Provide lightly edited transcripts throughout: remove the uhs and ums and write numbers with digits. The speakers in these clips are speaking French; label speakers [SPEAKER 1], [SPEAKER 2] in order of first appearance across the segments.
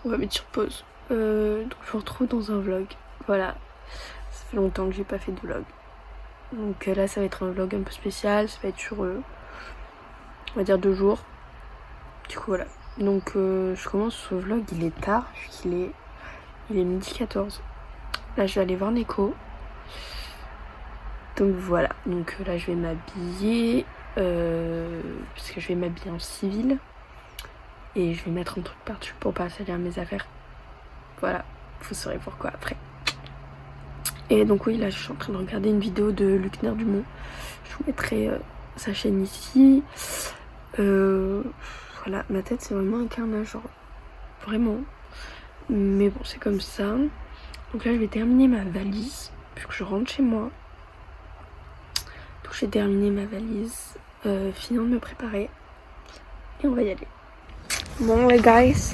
[SPEAKER 1] On va mettre sur pause. Donc je vous retrouve dans un vlog. Voilà. Ça fait longtemps que j'ai pas fait de vlog. Donc là ça va être un vlog un peu spécial. Ça va être sur on va dire 2 jours. Du coup voilà. Donc je commence ce vlog, il est tard, il est 12h14. Là je vais aller voir Neko. Donc voilà, donc là je vais m'habiller parce que je vais m'habiller en civil et je vais mettre un truc par-dessus pour pas salir mes affaires. Voilà, vous saurez pourquoi après. Et donc oui, là je suis en train de regarder une vidéo de Luc Dumont. Je vous mettrai sa chaîne ici. Voilà, ma tête c'est vraiment un carnage, genre vraiment. Mais bon, c'est comme ça. Donc là je vais terminer ma valise puisque je rentre chez moi. Donc j'ai terminé ma valise, finir de me préparer et on va y aller. Bon les guys,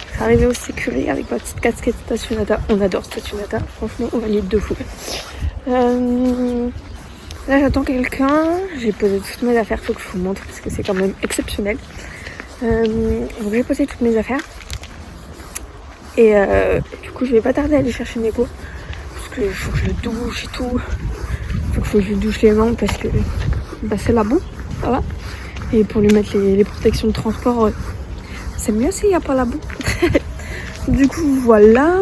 [SPEAKER 1] je suis arrivée au sécurité avec ma petite casquette Stationnata. On adore Stationnata, franchement on valide de fou. Là j'attends quelqu'un, j'ai posé toutes mes affaires, faut que je vous montre parce que c'est quand même exceptionnel. Donc j'ai posé toutes mes affaires et du coup je vais pas tarder à aller chercher Neko parce qu'il faut que je le douche et tout. Faut que je lui douche les mains parce que bah, c'est la boue, ça va. Et pour lui mettre les protections de transport, c'est mieux s'il n'y a pas la boue. Du coup voilà.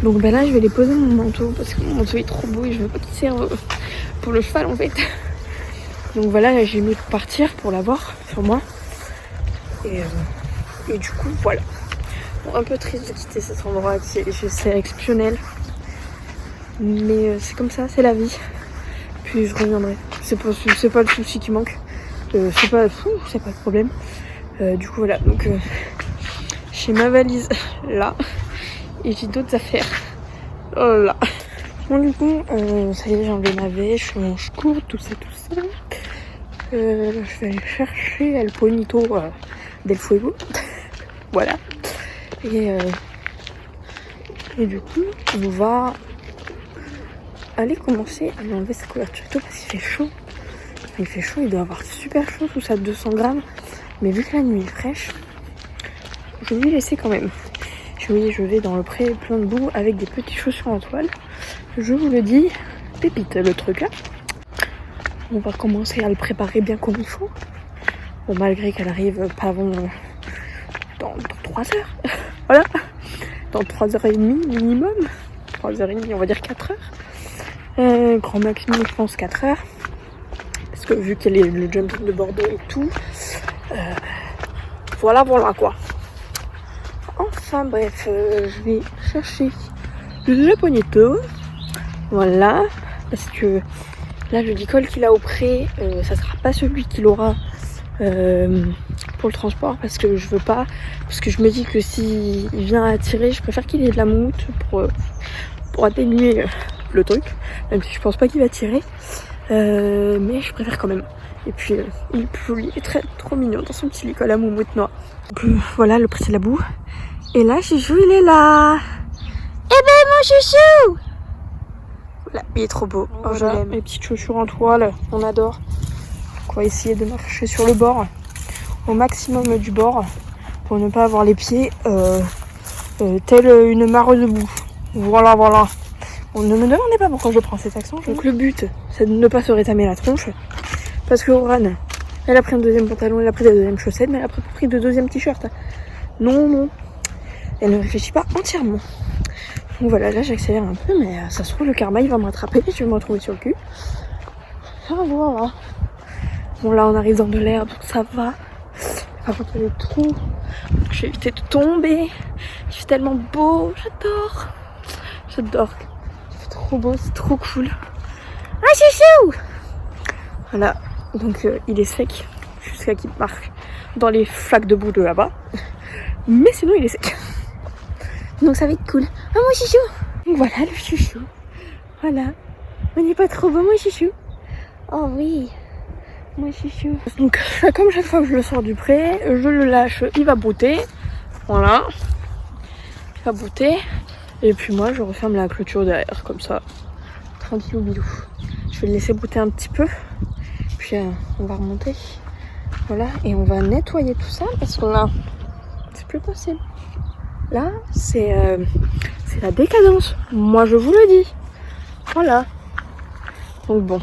[SPEAKER 1] Donc bah là je vais les poser mon manteau parce que mon manteau est trop beau et je veux pas qu'il serve pour le cheval en fait. Donc voilà, là j'ai mis pour partir pour l'avoir sur moi. Et du coup voilà. Bon, un peu triste de quitter cet endroit, c'est exceptionnel. Mais c'est comme ça, c'est la vie. Puis je reviendrai. C'est pas le souci qui manque. C'est pas le problème. Du coup voilà, donc j'ai ma valise là et j'ai d'autres affaires là. Bon du coup ça y est, j'ai enlevé ma veste, je suis en manche courte, tout ça. Je vais aller chercher El Ponito del Fuego. Voilà. Et du coup on va aller commencer à lui enlever sa couverture et tout parce qu'il fait chaud. Il fait chaud, il doit avoir super chaud sous sa 200 grammes. Mais vu que la nuit est fraîche, je vais lui laisser quand même. Je vais dans le pré plein de boue avec des petites chaussures en toile. Je vous le dis, pépite le truc là. On va commencer à le préparer bien comme il faut. Bon, malgré qu'elle arrive pas avant dans 3 heures. Voilà. Dans 3h30 minimum. 3h30, on va dire 4 heures. Grand maximum, je pense 4 heures. Parce que vu qu'elle est le jumping de Bordeaux et tout, voilà quoi. Enfin bref, je vais chercher le Ponito. Voilà, parce que là le licol qu'il a au pré, ça sera pas celui qu'il aura pour le transport parce que je veux pas, parce que je me dis que s'il vient à tirer, je préfère qu'il ait de la moumoute pour atténuer le truc, même si je pense pas qu'il va tirer. Mais je préfère quand même. Et puis il est trop mignon dans son petit licol à moumoute noire. Donc voilà, le prix c'est la boue. Et là Chouchou il est là. Eh ben mon chouchou. Voilà, il est trop beau. Oh, voilà, mes petites chaussures en toile, on adore. On va essayer de marcher sur le bord, au maximum du bord, pour ne pas avoir les pieds telle une mare de boue. Voilà. On ne me demandez pas pourquoi je prends cet accent. Donc le but, c'est de ne pas se rétamer la tronche. Parce que Oran, elle a pris un deuxième pantalon, elle a pris des deuxièmes chaussettes, mais elle a pris de deuxième t-shirt. Non. Elle ne réfléchit pas entièrement. Donc voilà, là j'accélère un peu, mais ça se trouve le karma il va me rattraper, je vais me retrouver sur le cul. Ah voilà. Bon là on arrive dans de l'herbe, donc ça va. Par contre il y a des trous. Je vais éviter de tomber. Il fait tellement beau, j'adore. Trop beau, c'est trop cool. Ah chouchou. Voilà, donc il est sec jusqu'à qu'il marche dans les flaques de boue de là-bas. Mais sinon il est sec. Donc ça va être cool. Ah mon chouchou. Donc voilà le chouchou. Voilà. On n'est pas trop beau mon chouchou. Oh oui. Mon chouchou. Donc comme chaque fois que je le sors du pré, je le lâche, il va brouter. Voilà. Il va brouter. Et puis moi je referme la clôture derrière comme ça. Tranquillou bilou. Je vais le laisser brouter un petit peu. Puis on va remonter. Voilà. Et on va nettoyer tout ça parce que là c'est plus possible. Là, c'est la décadence. Moi, je vous le dis. Voilà. Donc bon.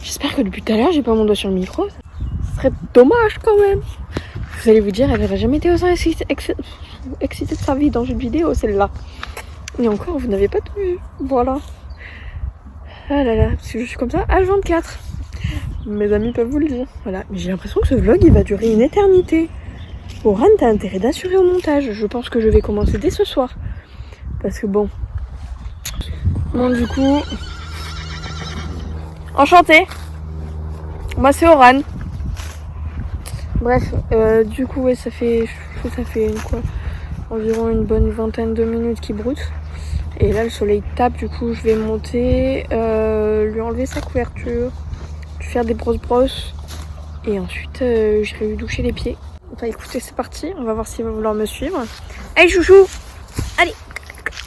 [SPEAKER 1] J'espère que depuis tout à l'heure, j'ai pas mon doigt sur le micro. Ce serait dommage quand même. Vous allez vous dire, elle n'aurait jamais été autant excitée de sa vie dans une vidéo, celle-là. Et encore, vous n'avez pas tout vu. Voilà. Ah là là, parce que je suis comme ça, H24. Mes amis peuvent vous le dire. Voilà. Mais j'ai l'impression que ce vlog, il va durer une éternité. Oran, t'as intérêt d'assurer au montage. Je pense que je vais commencer dès ce soir. Parce que bon. Bon, du coup. Enchantée. Moi, c'est Oran. Bref, du coup, ouais, ça fait quoi, environ une bonne vingtaine de minutes qu'il broute. Et là, le soleil tape, du coup, je vais monter, lui enlever sa couverture, lui faire des brosses. Et ensuite, j'irai lui doucher les pieds. Enfin, écoutez, c'est parti. On va voir s'il va vouloir me suivre. Allez, chouchou. Allez.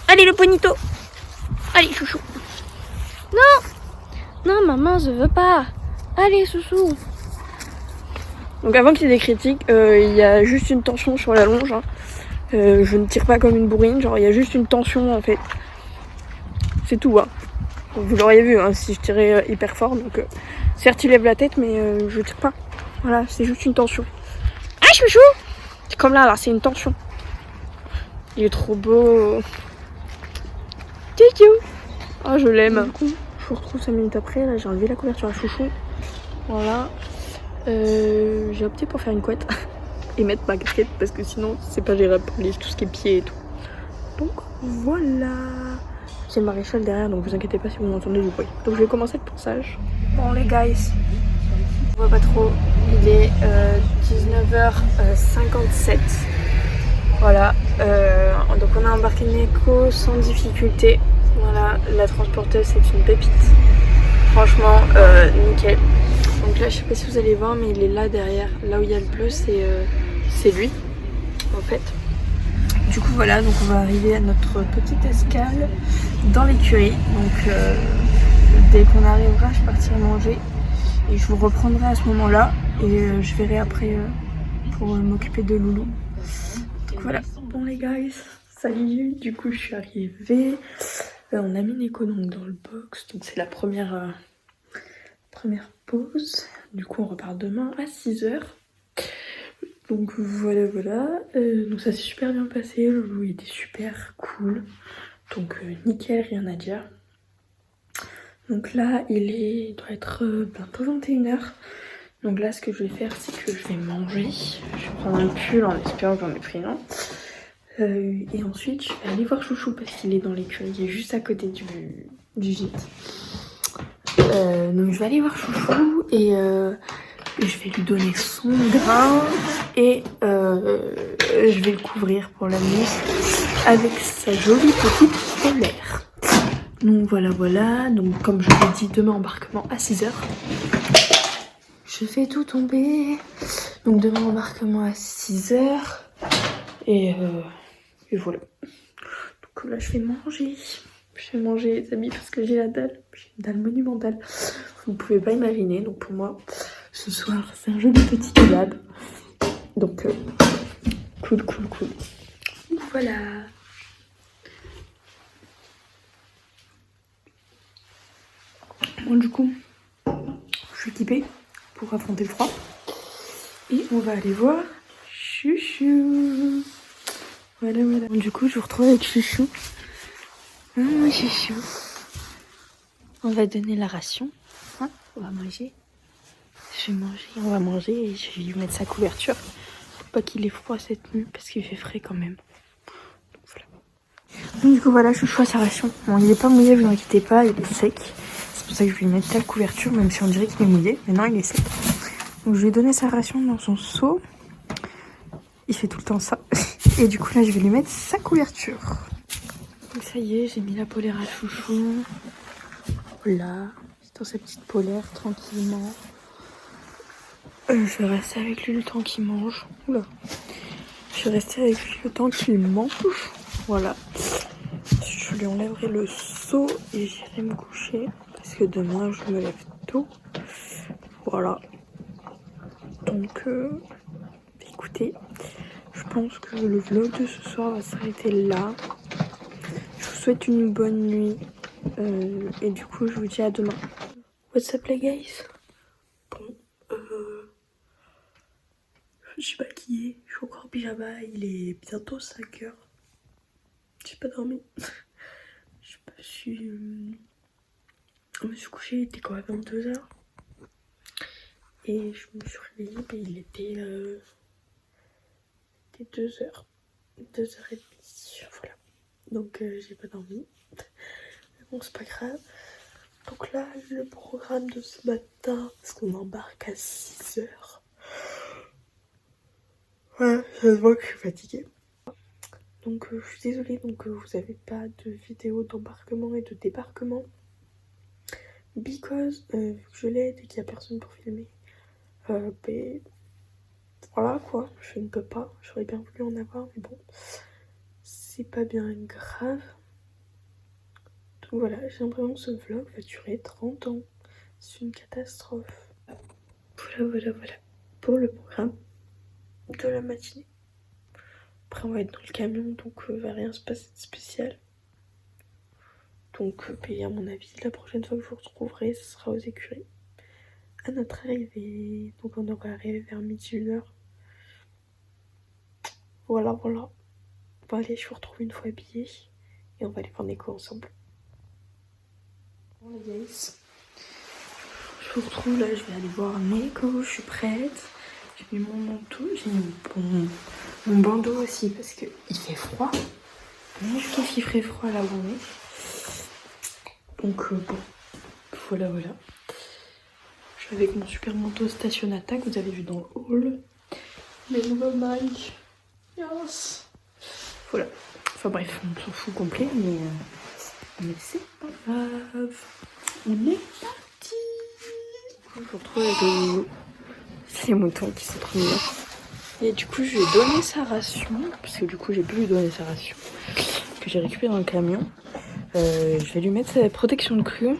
[SPEAKER 1] Allez, le ponito. Allez, chouchou. Non. Non, maman, je veux pas. Allez, chouchou. Donc avant qu'il y ait des critiques, il y a juste une tension sur la longe. Hein. Je ne tire pas comme une bourrine, genre il y a juste une tension en fait. C'est tout. Hein. Vous l'auriez vu hein, si je tirais hyper fort. Donc certes il lève la tête mais je tire pas. Voilà, c'est juste une tension. Ah chouchou. C'est comme là, c'est une tension. Il est trop beau. Tchou. Oh je l'aime. Je vous retrouve 5 minutes après, là j'ai enlevé la couverture à chouchou. Voilà. J'ai opté pour faire une couette et mettre ma casquette parce que sinon c'est pas gérable pour tout ce qui est pied et tout. Donc voilà. J'ai le maréchal derrière donc vous inquiétez pas si vous m'entendez du bruit. Donc je vais commencer le ponçage. Bon les guys, on voit pas trop. Il est 19h57. Voilà. Donc on a embarqué Neko sans difficulté. Voilà, la transporteuse c'est une pépite. Franchement, nickel. Donc là, je sais pas si vous allez voir, mais il est là derrière. Là où il y a le bleu, c'est lui, en fait. Du coup, voilà, donc on va arriver à notre petite escale dans l'écurie. Donc, dès qu'on arrivera, je partirai manger. Et je vous reprendrai à ce moment-là. Et je verrai après pour m'occuper de Loulou. Donc voilà. Bon les guys, salut. Du coup, je suis arrivée. On a mis Neko donc dans le box. Donc c'est la première pause. Du coup on repart demain à 6h. Donc voilà. Donc ça s'est super bien passé. Le loup était super cool. Donc nickel, rien à dire. Donc là il doit être bientôt 21h. Donc là ce que je vais faire c'est que je vais manger. Je vais prendre un pull en espérant que j'en ai pris un. Et ensuite je vais aller voir Chouchou parce qu'il est dans l'écurie, il est juste à côté du gîte. Donc je vais aller voir Chouchou et je vais lui donner son grain et je vais le couvrir pour la nuit avec sa jolie petite polaire. Donc voilà. Donc comme je l'ai dit, demain embarquement à 6h. Je fais tout tomber. Donc demain embarquement à 6h. Et voilà. Donc là je vais manger. Je vais manger les amis parce que j'ai la dalle. J'ai une dalle monumentale. Vous ne pouvez pas imaginer. Donc pour moi, ce soir, c'est un joli petit kebab. Donc cool. Voilà. Bon du coup, je suis équipée pour affronter le froid. Et on va aller voir Chouchou. Voilà. Bon, du coup, je vous retrouve avec Chouchou. Chouchou. On va donner la ration. Hein, on va manger. On va manger et je vais lui mettre sa couverture. Faut pas qu'il ait froid cette nuit parce qu'il fait frais quand même. Donc voilà. Donc du coup voilà, Chouchou a sa ration. Bon, il est pas mouillé, vous inquiétez pas, il est sec. C'est pour ça que je vais lui mettre telle couverture, même si on dirait qu'il est mouillé. Mais non, il est sec. Donc je lui ai donné sa ration dans son seau. Il fait tout le temps ça. Et du coup là, je vais lui mettre sa couverture. Donc ça y est, j'ai mis la polaire à Chouchou. Là, c'est dans sa petite polaire, tranquillement. Je vais rester avec lui le temps qu'il mange. Oula. Je vais rester avec lui le temps qu'il mange. Voilà. Je lui enlèverai le seau et j'irai me coucher. Parce que demain, je me lève tôt. Voilà. Donc, écoutez, je pense que le vlog de ce soir va s'arrêter là. Je vous souhaite une bonne nuit. Et du coup, je vous dis à demain. What's up les guys? Bon, je suis maquillée, je suis encore en pyjama, il est bientôt 5 heures. J'ai pas dormi. Je me suis couchée, il était quand même 22 heures. Et je me suis réveillée, mais il était 2 heures. 2h30. Voilà. Donc j'ai pas dormi. Mais bon, c'est pas grave. Donc là, le programme de ce matin, parce qu'on embarque à 6 heures. Voilà, ça se voit que je suis fatiguée. Donc je suis désolée, donc vous avez pas de vidéo d'embarquement et de débarquement. Because vu que je l'aide et qu'il y a personne pour filmer, ben voilà quoi, je ne peux pas. J'aurais bien voulu en avoir, mais bon, c'est pas bien grave. Donc voilà, j'ai l'impression que ce vlog va durer 30 ans. C'est une catastrophe. Voilà pour le programme de la matinée. Après on va être dans le camion, donc va rien se passer de spécial. Donc à mon avis, la prochaine fois que je vous retrouverai, ce sera aux écuries. À notre arrivée, donc on devrait arriver vers midi 1h. Voilà. Bon allez, je vous retrouve une fois habillée et on va aller voir Neko ensemble. Bon les guys, je vous retrouve là, je vais aller voir Neko, je suis prête. J'ai mis mon manteau, j'ai mis mon bandeau aussi parce qu'il fait froid. Mais je kiffe, il ferait froid là où on est. Donc bon, voilà. Je suis avec mon super manteau Stationata que vous avez vu dans le hall. Mes nouveaux mailles. Yes. Voilà. Enfin bref, on s'en fout complet, mais c'est pas grave. On est parti. Je vous retrouve avec les moutons qui sont trop mignons. Et du coup, je lui ai donné sa ration, parce que du coup, j'ai pu lui donner sa ration, que j'ai récupéré dans le camion. Je vais lui mettre sa protection de crue.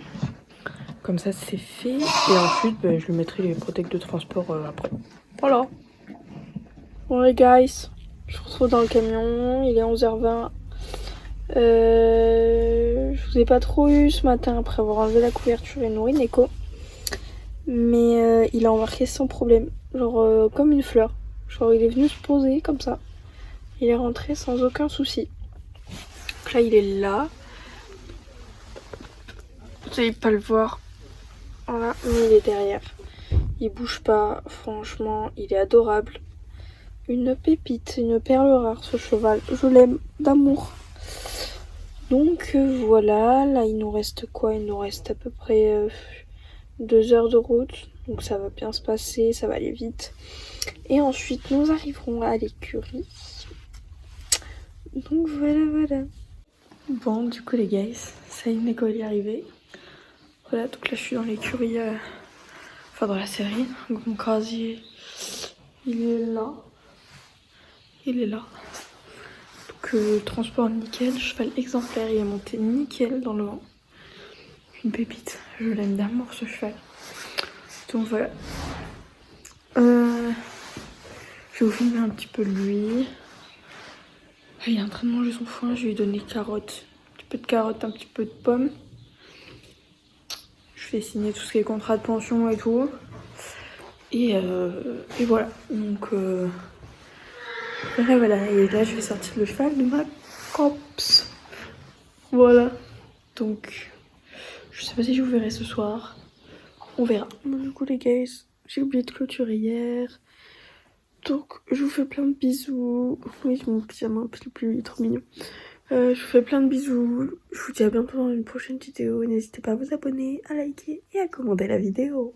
[SPEAKER 1] Comme ça, c'est fait. Et ensuite, je lui mettrai les protecteurs de transport après. Voilà. Bon les guys, je vous retrouve dans le camion, il est 11h20. Je vous ai pas trop eu ce matin après avoir enlevé la couverture et nourri Neko. Mais il a embarqué sans problème, genre comme une fleur. Genre il est venu se poser comme ça. Il est rentré sans aucun souci. Donc là il est là. Vous n'allez pas le voir. Voilà, mais il est derrière. Il bouge pas, franchement, il est adorable. Une pépite, une perle rare ce cheval. Je l'aime d'amour. Donc voilà, là il nous reste quoi? Il nous reste à peu près 2 heures de route. Donc ça va bien se passer, ça va aller vite. Et ensuite nous arriverons à l'écurie. Donc voilà. Bon du coup les guys, ça y est, Neko est arrivé. Voilà, donc là je suis dans l'écurie, enfin dans la série. Donc mon casier, il est là. Donc transport nickel, cheval exemplaire, il est monté nickel dans le vent. Une pépite, je l'aime d'amour ce cheval. Donc voilà. Je vais vous filmer un petit peu de lui. Il est en train de manger son foin, je vais lui donner carottes. Un petit peu de carottes, un petit peu de pommes. Je fais signer tout ce qui est contrat de pension et tout. Et voilà. Donc voilà. Et là je vais sortir le cheval de ma cops. Voilà. Donc je sais pas si je vous verrai ce soir. On verra. Bon, du coup les gars, j'ai oublié de clôturer hier. Donc je vous fais plein de bisous. Oui, mon pyjama un peu plus trop mignon. Je vous fais plein de bisous. Je vous dis à bientôt dans une prochaine vidéo. N'hésitez pas à vous abonner, à liker et à commenter la vidéo.